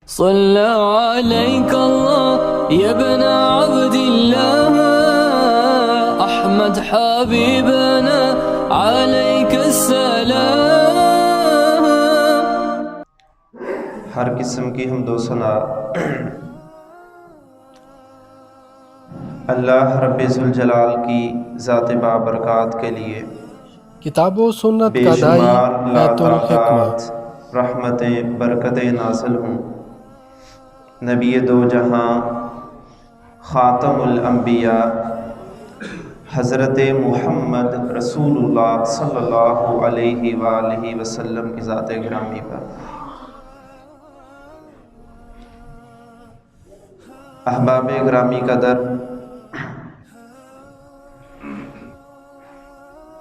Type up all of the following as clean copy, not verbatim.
صلى عليك الله يا ابن عبد الله أحمد حبيبنا عليك السلام. ہر قسم کی حمد و ثنا اللہ رب ذوالجلال کی ذات بابرکات کے لیے. کتاب و سنت بے کا دائی شمار ایت الحکمہ. لاتعداد رحمتیں برکتیں نازل ہوں نبی دو جہاں خاتم الانبیاء حضرت محمد رسول اللہ صلی اللہ علیہ وآلہ وسلم کی ذات گرامی پر. احباب گرامی قدر،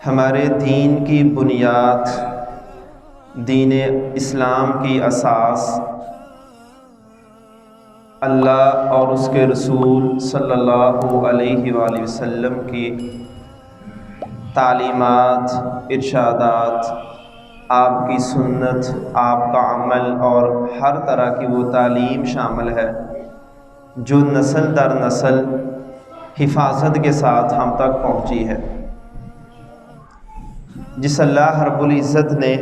ہمارے دین کی بنیاد، دین اسلام کی اساس اللہ اور اس کے رسول صلی اللہ علیہ وآلہ وسلم کی تعلیمات، ارشادات، آپ کی سنت، آپ کا عمل اور ہر طرح کی وہ تعلیم شامل ہے جو نسل در نسل حفاظت کے ساتھ ہم تک پہنچی ہے. جس اللہ رب العزت نے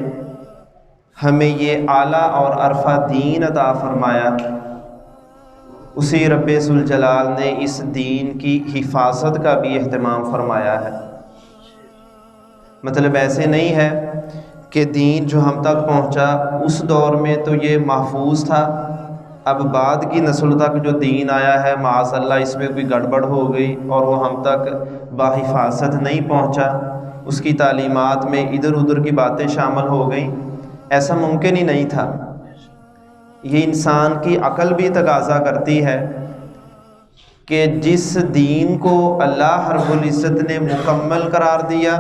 ہمیں یہ اعلیٰ اور عرفہ دین عطا فرمایا، اسی رب ذوالجلال نے اس دین کی حفاظت کا بھی اہتمام فرمایا ہے. مطلب ایسے نہیں ہے کہ دین جو ہم تک پہنچا اس دور میں تو یہ محفوظ تھا، اب بعد کی نسل تک جو دین آیا ہے معاذ اللہ اس میں کوئی گڑبڑ ہو گئی اور وہ ہم تک بحفاظت نہیں پہنچا، اس کی تعلیمات میں ادھر ادھر کی باتیں شامل ہو گئیں. ایسا ممکن ہی نہیں تھا. یہ انسان کی عقل بھی تقاضا کرتی ہے کہ جس دین کو اللہ رب العزت نے مکمل قرار دیا،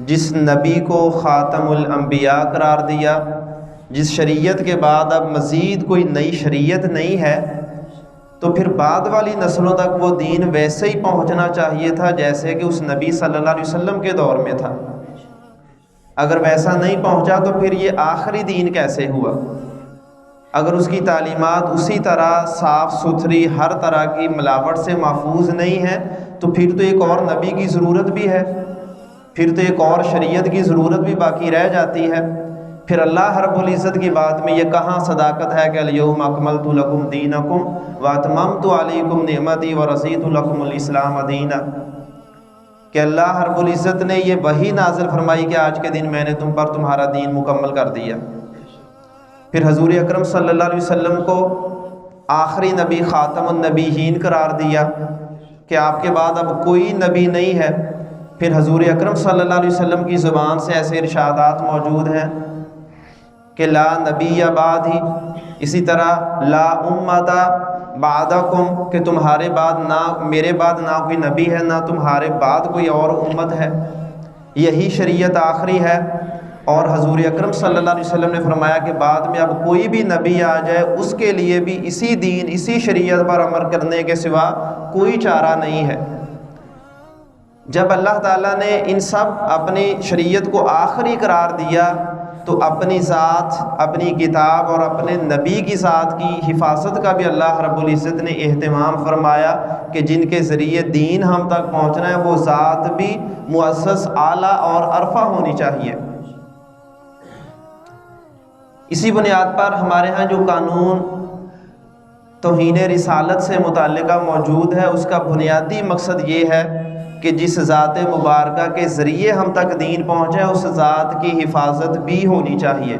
جس نبی کو خاتم الانبیاء قرار دیا، جس شریعت کے بعد اب مزید کوئی نئی شریعت نہیں ہے، تو پھر بعد والی نسلوں تک وہ دین ویسے ہی پہنچنا چاہیے تھا جیسے کہ اس نبی صلی اللہ علیہ وسلم کے دور میں تھا. اگر ویسا نہیں پہنچا تو پھر یہ آخری دین کیسے ہوا؟ اگر اس کی تعلیمات اسی طرح صاف ستھری ہر طرح کی ملاوٹ سے محفوظ نہیں ہے تو پھر تو ایک اور نبی کی ضرورت بھی ہے، پھر تو ایک اور شریعت کی ضرورت بھی باقی رہ جاتی ہے. پھر اللہ رب العزت کی بات میں یہ کہاں صداقت ہے کہ الیوم اکملت لکم دینکم واتممت علیکم نعمتی ورضیت لکم الاسلام دینا، کہ اللہ رب العزت نے یہ وحی نازل فرمائی کہ آج کے دن میں نے تم پر تمہارا دین مکمل کر دیا. پھر حضور اکرم صلی اللہ علیہ وسلم کو آخری نبی خاتم النبیین قرار دیا کہ آپ کے بعد اب کوئی نبی نہیں ہے. پھر حضور اکرم صلی اللہ علیہ وسلم کی زبان سے ایسے ارشادات موجود ہیں کہ لا نبی بعدی، اسی طرح لا امت بعدکم، کہ تمہارے بعد نہ، میرے بعد نہ کوئی نبی ہے، نہ تمہارے بعد کوئی اور امت ہے، یہی شریعت آخری ہے. اور حضور اکرم صلی اللہ علیہ وسلم نے فرمایا کہ بعد میں اب کوئی بھی نبی آ جائے اس کے لیے بھی اسی دین، اسی شریعت پر عمل کرنے کے سوا کوئی چارہ نہیں ہے. جب اللہ تعالیٰ نے ان سب اپنی شریعت کو آخری قرار دیا تو اپنی ذات، اپنی کتاب اور اپنے نبی کی ذات کی حفاظت کا بھی اللہ رب العزت نے اہتمام فرمایا کہ جن کے ذریعے دین ہم تک پہنچنا ہے وہ ذات بھی معزز، اعلیٰ اور عرفہ ہونی چاہیے. اسی بنیاد پر ہمارے ہاں جو قانون توہین رسالت سے متعلقہ موجود ہے اس کا بنیادی مقصد یہ ہے کہ جس ذات مبارکہ کے ذریعے ہم تک دین پہنچے اس ذات کی حفاظت بھی ہونی چاہیے.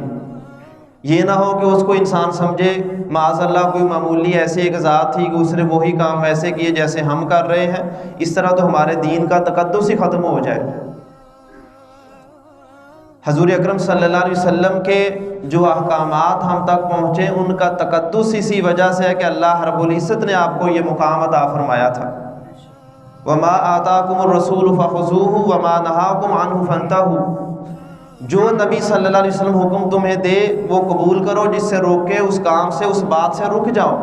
یہ نہ ہو کہ اس کو انسان سمجھے معاذ اللہ کوئی معمولی ایسی ایک ذات تھی کہ اس نے وہی کام ویسے کیے جیسے ہم کر رہے ہیں، اس طرح تو ہمارے دین کا تقدس ہی ختم ہو جائے. حضور اکرم صلی اللہ علیہ وسلم کے جو احکامات ہم تک پہنچے ان کا تقدس اسی وجہ سے ہے کہ اللہ رب العزت نے آپ کو یہ مقام عطا فرمایا تھا. وما آتاکم الرسول فخذوہ وما نہاکم عنہ فانتہوا، جو نبی صلی اللہ علیہ وسلم حکم تمہیں دے وہ قبول کرو، جس سے روکے اس کام سے، اس بات سے رک جاؤ.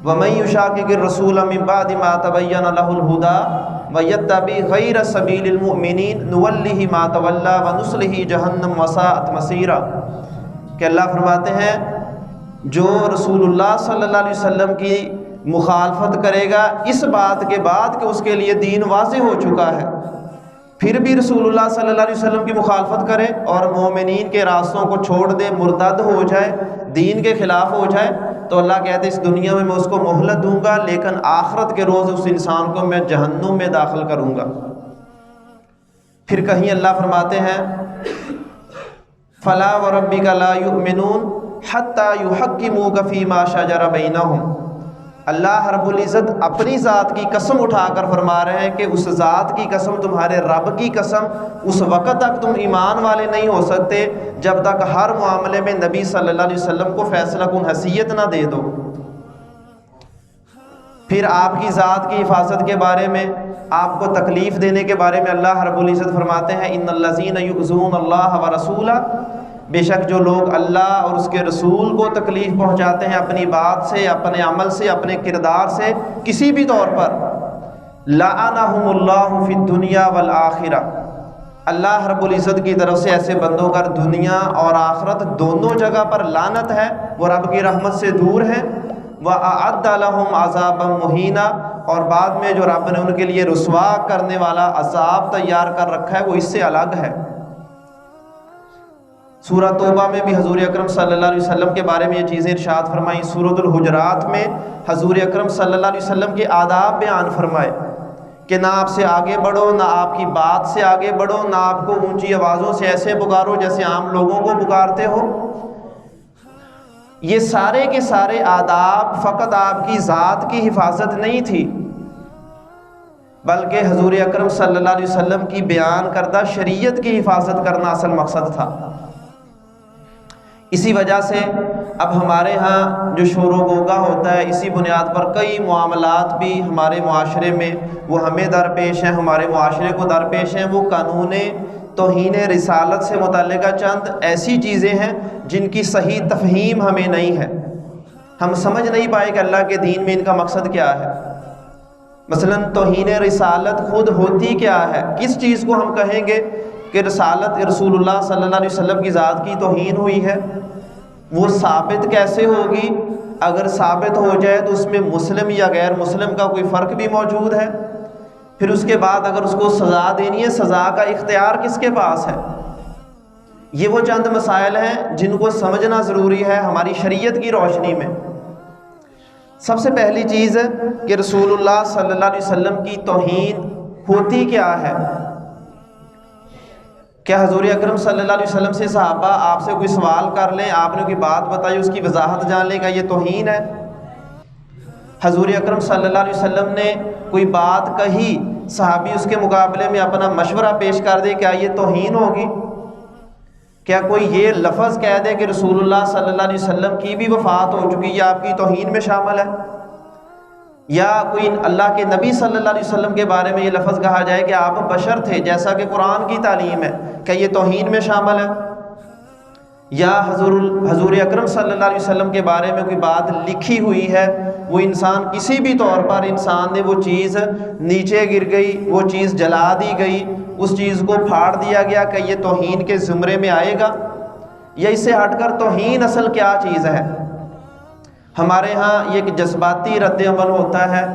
وَمَن يُشَاقِقِ الرَّسُولَ مِن بَعْدِ مَا تَبَيَّنَ لَهُ الْهُدَى وَيَتَّبِعْ غَيْرَ سَبِيلِ الْمُؤْمِنِينَ نُوَلِّهِ مَا تَوَلَّى وَنُصْلِهِ جَهَنَّمَ وَسَاءَتْ مَصِيرًا، کہ اللہ فرماتے ہیں جو رسول اللہ صلی اللہ علیہ وسلم کی مخالفت کرے گا اس بات کے بعد کہ اس کے لیے دین واضح ہو چکا ہے، پھر بھی رسول اللہ صلی اللہ علیہ وسلم کی مخالفت کرے اور مومنین کے راستوں کو چھوڑ دے، مرتد ہو جائے، دین کے خلاف ہو جائے، تو اللہ کہتے ہیں اس دنیا میں اس کو مہلت دوں گا، لیکن آخرت کے روز اس انسان کو میں جہنم میں داخل کروں گا۔ پھر کہیں اللہ فرماتے ہیں فَلَا وَرَبِّكَ لَا يُؤْمِنُونَ حَتَّى يُحَكِّمُوكَ فِي مَا شَجَرَ بَيْنَهُمْ۔ اللہ رب العزت اپنی ذات کی قسم اٹھا کر فرما رہے ہیں کہ اس ذات کی قسم، تمہارے رب کی قسم، اس وقت تک تم ایمان والے نہیں ہو سکتے جب تک ہر معاملے میں نبی صلی اللہ علیہ وسلم کو فیصلہ کن حیثیت نہ دے دو۔ پھر آپ کی ذات کی حفاظت کے بارے میں، آپ کو تکلیف دینے کے بارے میں اللہ رب العزت فرماتے ہیں ان الذین یؤذون اللہ ورسولہ، بے شک جو لوگ اللہ اور اس کے رسول کو تکلیف پہنچاتے ہیں اپنی بات سے، اپنے عمل سے، اپنے کردار سے، کسی بھی طور پر، لعنہم اللہ فی الدنیا والآخرہ، اللہ رب العزت کی طرف سے ایسے بندوں کا دنیا اور آخرت دونوں جگہ پر لعنت ہے، وہ رب کی رحمت سے دور ہیں، وَأَعَدَّ لَهُمْ عَذَابًا مُهِينًا، اور بعد میں جو رب نے ان کے لیے رسوا کرنے والا عذاب تیار کر رکھا ہے وہ اس سے الگ ہے۔ سورہ توبہ میں بھی حضور اکرم صلی اللہ علیہ وسلم کے بارے میں یہ چیزیں ارشاد فرمائیں، سورۃ الحجرات میں حضور اکرم صلی اللہ علیہ وسلم کے آداب بیان فرمائے کہ نہ آپ سے آگے بڑھو، نہ آپ کی بات سے آگے بڑھو، نہ آپ کو اونچی آوازوں سے ایسے پکارو جیسے عام لوگوں کو پکارتے ہو۔ یہ سارے کے سارے آداب فقط آپ کی ذات کی حفاظت نہیں تھی، بلکہ حضور اکرم صلی اللہ علیہ وسلم کی بیان کردہ شریعت کی حفاظت کرنا اصل مقصد تھا۔ اسی وجہ سے اب ہمارے ہاں جو شور و غوغا ہوتا ہے، اسی بنیاد پر کئی معاملات بھی ہمارے معاشرے میں وہ ہمیں درپیش ہیں، ہمارے معاشرے کو درپیش ہیں۔ وہ قانون توہین رسالت سے متعلقہ چند ایسی چیزیں ہیں جن کی صحیح تفہیم ہمیں نہیں ہے، ہم سمجھ نہیں پائے کہ اللہ کے دین میں ان کا مقصد کیا ہے۔ مثلا توہین رسالت خود ہوتی کیا ہے؟ کس چیز کو ہم کہیں گے کہ رسالت رسول اللہ صلی اللہ علیہ وسلم کی ذات کی توہین ہوئی ہے؟ وہ ثابت کیسے ہوگی؟ اگر ثابت ہو جائے تو اس میں مسلم یا غیر مسلم کا کوئی فرق بھی موجود ہے؟ پھر اس کے بعد اگر اس کو سزا دینی ہے، سزا کا اختیار کس کے پاس ہے؟ یہ وہ چند مسائل ہیں جن کو سمجھنا ضروری ہے ہماری شریعت کی روشنی میں۔ سب سے پہلی چیز ہے کہ رسول اللہ صلی اللہ علیہ وسلم کی توہین ہوتی کیا ہے؟ کیا حضور اکرم صلی اللہ علیہ وسلم سے صحابہ آپ سے کوئی سوال کر لیں، آپ نے کوئی بات بتائی، اس کی وضاحت جان لیں، کیا یہ توہین ہے؟ حضور اکرم صلی اللہ علیہ وسلم نے کوئی بات کہی، صحابی اس کے مقابلے میں اپنا مشورہ پیش کر دے، کیا یہ توہین ہوگی؟ کیا کوئی یہ لفظ کہہ دے کہ رسول اللہ صلی اللہ علیہ وسلم کی بھی وفات ہو چکی، یہ آپ کی توہین میں شامل ہے؟ یا کوئی اللہ کے نبی صلی اللہ علیہ وسلم کے بارے میں یہ لفظ کہا جائے کہ آپ بشر تھے جیسا کہ قرآن کی تعلیم ہے، کیا یہ توہین میں شامل ہے؟ یا حضور اکرم صلی اللہ علیہ وسلم کے بارے میں کوئی بات لکھی ہوئی ہے، وہ انسان کسی بھی طور پر انسان نے وہ چیز نیچے گر گئی، وہ چیز جلا دی گئی، اس چیز کو پھاڑ دیا گیا، کہ یہ توہین کے زمرے میں آئے گا؟ یا اس سے ہٹ کر توہین اصل کیا چیز ہے؟ ہمارے ہاں یہ ایک جذباتی رد عمل ہوتا ہے،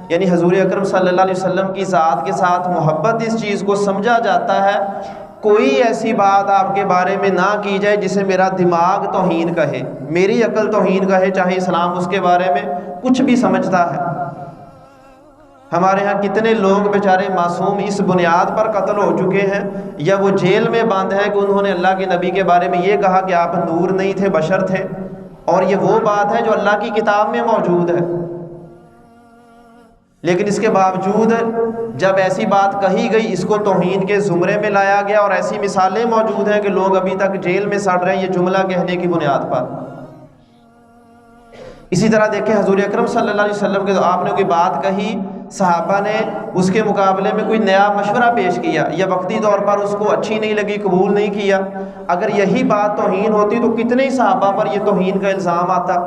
یعنی حضور اکرم صلی اللہ علیہ وسلم کی ذات کے ساتھ محبت اس چیز کو سمجھا جاتا ہے کوئی ایسی بات آپ کے بارے میں نہ کی جائے جسے میرا دماغ توہین کہے، میری عقل توہین کہے، چاہے اسلام اس کے بارے میں کچھ بھی سمجھتا ہے۔ ہمارے ہاں کتنے لوگ بیچارے معصوم اس بنیاد پر قتل ہو چکے ہیں یا وہ جیل میں بند ہیں کہ انہوں نے اللہ کے نبی کے بارے میں یہ کہا کہ آپ نور نہیں تھے، بشر تھے، اور یہ وہ بات ہے جو اللہ کی کتاب میں موجود ہے۔ لیکن اس کے باوجود جب ایسی بات کہی گئی اس کو توہین کے زمرے میں لایا گیا، اور ایسی مثالیں موجود ہیں کہ لوگ ابھی تک جیل میں سڑ رہے ہیں یہ جملہ کہنے کی بنیاد پر۔ اسی طرح دیکھیں حضور اکرم صلی اللہ علیہ وسلم کے آپ نے کوئی بات کہی، صحابہ نے اس کے مقابلے میں کوئی نیا مشورہ پیش کیا یا وقتی طور پر اس کو اچھی نہیں لگی، قبول نہیں کیا، اگر یہی بات توہین ہوتی تو کتنے ہی صحابہ پر یہ توہین کا الزام آتا۔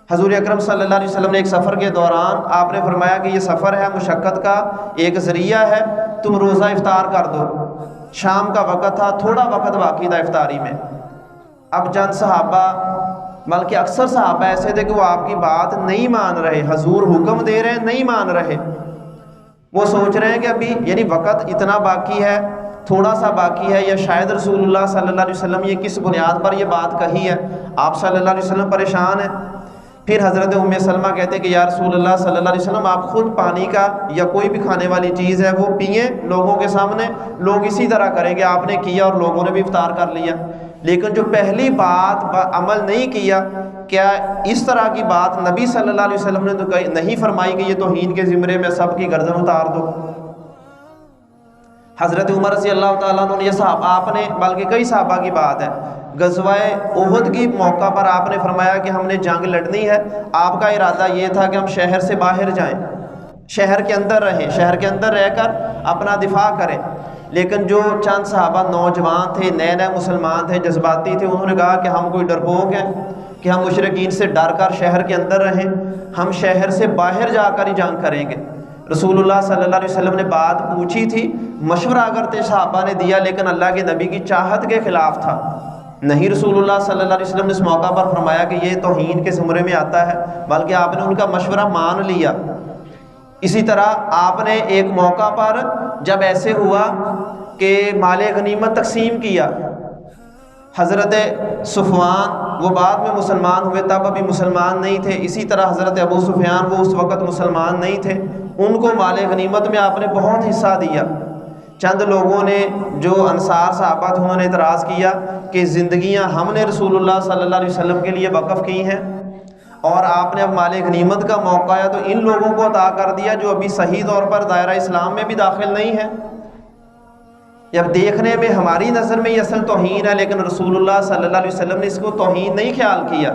حضور اکرم صلی اللہ علیہ وسلم نے ایک سفر کے دوران آپ نے فرمایا کہ یہ سفر ہے مشقت کا ایک ذریعہ ہے، تم روزہ افطار کر دو۔ شام کا وقت تھا، تھوڑا وقت باقی تھا افطاری میں۔ اب چند صحابہ بلکہ اکثر صحابہ ایسے تھے کہ وہ آپ کی بات نہیں مان رہے، حضور حکم دے رہے ہیں نہیں مان رہے، وہ سوچ رہے ہیں کہ ابھی یعنی وقت اتنا باقی ہے، تھوڑا سا باقی ہے، یا شاید رسول اللہ صلی اللہ علیہ وسلم یہ کس بنیاد پر یہ بات کہی ہے۔ آپ صلی اللہ علیہ وسلم پریشان ہیں۔ پھر حضرت ام سلمہ کہتے ہیں کہ یا رسول اللہ صلی اللہ علیہ وسلم آپ خود پانی کا یا کوئی بھی کھانے والی چیز ہے وہ پئیں لوگوں کے سامنے، لوگ اسی طرح کریں گے، آپ نے کیا اور لوگوں نے بھی افطار کر لیا۔ لیکن جو پہلی بات عمل نہیں کیا، کیا اس طرح کی بات نبی صلی اللہ علیہ وسلم نے تو نہیں فرمائی کہ یہ توہین کے زمرے میں سب کی گردن اتار دو۔ حضرت عمر رضی اللہ تعالیٰ عنہ نے یہ صحابہ، آپ نے بلکہ کئی صحابہ کی بات ہے، غزوہ احد کی موقع پر آپ نے فرمایا کہ ہم نے جنگ لڑنی ہے، آپ کا ارادہ یہ تھا کہ ہم شہر سے باہر جائیں، شہر کے اندر رہیں، شہر کے اندر رہ کر اپنا دفاع کریں۔ لیکن جو چند صحابہ نوجوان تھے، نئے نئے مسلمان تھے، جذباتی تھے، انہوں نے کہا کہ ہم کوئی ڈرپوک ہیں کہ ہم مشرکین سے ڈر کر شہر کے اندر رہیں، ہم شہر سے باہر جا کر ہی جنگ کریں گے۔ رسول اللہ صلی اللہ علیہ وسلم نے بات پوچھی تھی، مشورہ اگر تھے صحابہ نے دیا، لیکن اللہ کے نبی کی چاہت کے خلاف تھا۔ نہیں رسول اللہ صلی اللہ علیہ وسلم نے اس موقع پر فرمایا کہ یہ توہین کے زمرے میں آتا ہے، بلکہ آپ نے ان کا مشورہ مان لیا۔ اسی طرح آپ نے ایک موقع پر جب ایسے ہوا کہ مال غنیمت تقسیم کیا، حضرت صفوان وہ بعد میں مسلمان ہوئے، تب ابھی مسلمان نہیں تھے، اسی طرح حضرت ابو سفیان وہ اس وقت مسلمان نہیں تھے، ان کو مال غنیمت میں آپ نے بہت حصہ دیا۔ چند لوگوں نے جو انصار صحابہ تھے انہوں نے اعتراض کیا کہ زندگیاں ہم نے رسول اللہ صلی اللہ علیہ وسلم کے لیے وقف کی ہیں، اور آپ نے اب مال غنیمت کا موقع ہے تو ان لوگوں کو عطا کر دیا جو ابھی صحیح طور پر دائرہ اسلام میں بھی داخل نہیں ہے۔ جب دیکھنے میں ہماری نظر میں یہ اصل توہین ہے، لیکن رسول اللہ صلی اللہ علیہ وسلم نے اس کو توہین نہیں خیال کیا۔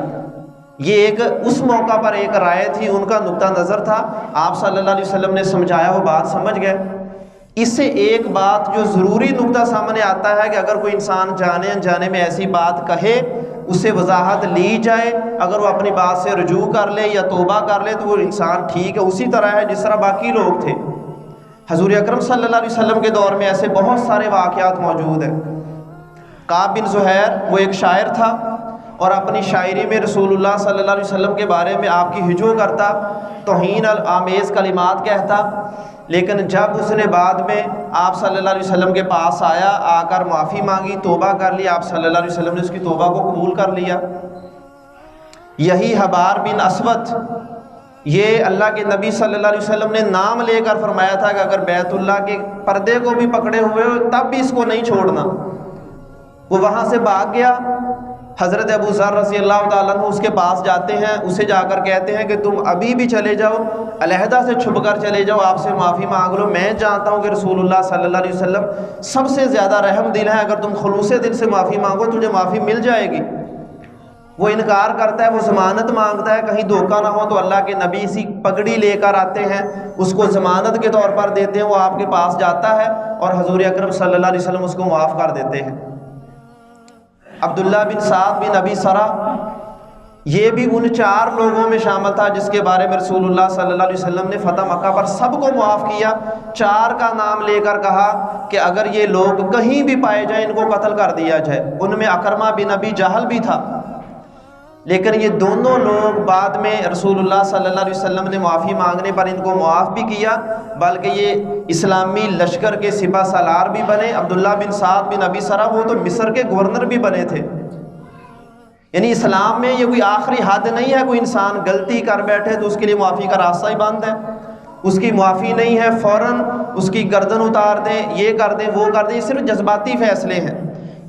یہ ایک اس موقع پر ایک رائے تھی، ان کا نقطہ نظر تھا، آپ صلی اللہ علیہ وسلم نے سمجھایا، وہ بات سمجھ گئے۔ اس سے ایک بات جو ضروری نقطہ سامنے آتا ہے کہ اگر کوئی انسان جانے انجانے میں ایسی بات کہے، اس سے وضاحت لی جائے، اگر وہ اپنی بات سے رجوع کر لے یا توبہ کر لے تو وہ انسان ٹھیک ہے، اسی طرح ہے جس طرح باقی لوگ تھے۔ حضور اکرم صلی اللہ علیہ وسلم کے دور میں ایسے بہت سارے واقعات موجود ہیں۔ کعب بن زہیر وہ ایک شاعر تھا، اور اپنی شاعری میں رسول اللہ صلی اللہ علیہ وسلم کے بارے میں آپ کی ہجو کرتا، توہین آمیز کلمات کہتا، لیکن جب اس نے بعد میں آپ صلی اللہ علیہ وسلم کے پاس آیا، آ کر معافی مانگی، توبہ کر لی، آپ صلی اللہ علیہ وسلم نے اس کی توبہ کو قبول کر لیا۔ یہی حبار بن اسود، یہ اللہ کے نبی صلی اللہ علیہ وسلم نے نام لے کر فرمایا تھا کہ اگر بیت اللہ کے پردے کو بھی پکڑے ہوئے ہو تب بھی اس کو نہیں چھوڑنا۔ وہ وہاں سے بھاگ گیا۔ حضرت ابو ذر رضی اللہ تعالیٰ عنہ اس کے پاس جاتے ہیں، اسے جا کر کہتے ہیں کہ تم ابھی بھی چلے جاؤ، علیحدہ سے چھپ کر چلے جاؤ، آپ سے معافی مانگ لو، میں جانتا ہوں کہ رسول اللہ صلی اللہ علیہ وسلم سب سے زیادہ رحم دل ہے، اگر تم خلوص دل سے معافی مانگو تجھے معافی مل جائے گی۔ وہ انکار کرتا ہے، وہ ضمانت مانگتا ہے کہیں دھوکہ نہ ہو، تو اللہ کے نبی اسی پگڑی لے کر آتے ہیں، اس کو ضمانت کے طور پر دیتے ہیں، وہ آپ کے پاس جاتا ہے اور حضور اکرم صلی اللہ علیہ وسلم اس کو معاف کر دیتے ہیں۔ عبداللہ بن سعد بن ابی سرا، یہ بھی ان 4 لوگوں میں شامل تھا جس کے بارے میں رسول اللہ صلی اللہ علیہ وسلم نے فتح مکہ پر سب کو معاف کیا، 4 کا نام لے کر کہا کہ اگر یہ لوگ کہیں بھی پائے جائیں ان کو قتل کر دیا جائے۔ ان میں اکرمہ بن ابی جہل بھی تھا، لیکن یہ دونوں لوگ بعد میں رسول اللہ صلی اللہ علیہ وسلم نے معافی مانگنے پر ان کو معاف بھی کیا، بلکہ یہ اسلامی لشکر کے سپہ سالار بھی بنے۔ عبداللہ بن سعد بن ابی سرا وہ تو مصر کے گورنر بھی بنے تھے۔ یعنی اسلام میں یہ کوئی آخری حد نہیں ہے، کوئی انسان غلطی کر بیٹھے تو اس کے لیے معافی کا راستہ ہی بند ہے، اس کی معافی نہیں ہے، فوراً اس کی گردن اتار دیں، یہ کر دیں وہ کر دیں، یہ صرف جذباتی فیصلے ہیں۔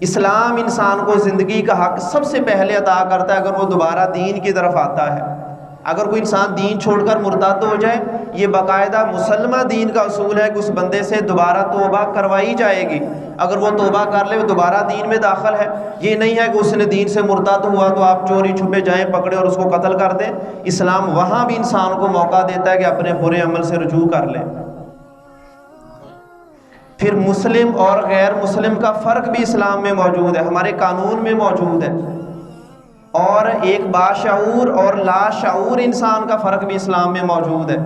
اسلام انسان کو زندگی کا حق سب سے پہلے عطا کرتا ہے اگر وہ دوبارہ دین کی طرف آتا ہے۔ اگر کوئی انسان دین چھوڑ کر مرتد ہو جائے، یہ باقاعدہ مسلمہ دین کا اصول ہے کہ اس بندے سے دوبارہ توبہ کروائی جائے گی، اگر وہ توبہ کر لے وہ دوبارہ دین میں داخل ہے۔ یہ نہیں ہے کہ اس نے دین سے مرتد ہوا تو آپ چوری چھپے جائیں پکڑے اور اس کو قتل کر دیں۔ اسلام وہاں بھی انسان کو موقع دیتا ہے کہ اپنے برے عمل سے رجوع کر لے۔ پھر مسلم اور غیر مسلم کا فرق بھی اسلام میں موجود ہے، ہمارے قانون میں موجود ہے، اور ایک باشعور اور لاشعور انسان کا فرق بھی اسلام میں موجود ہے۔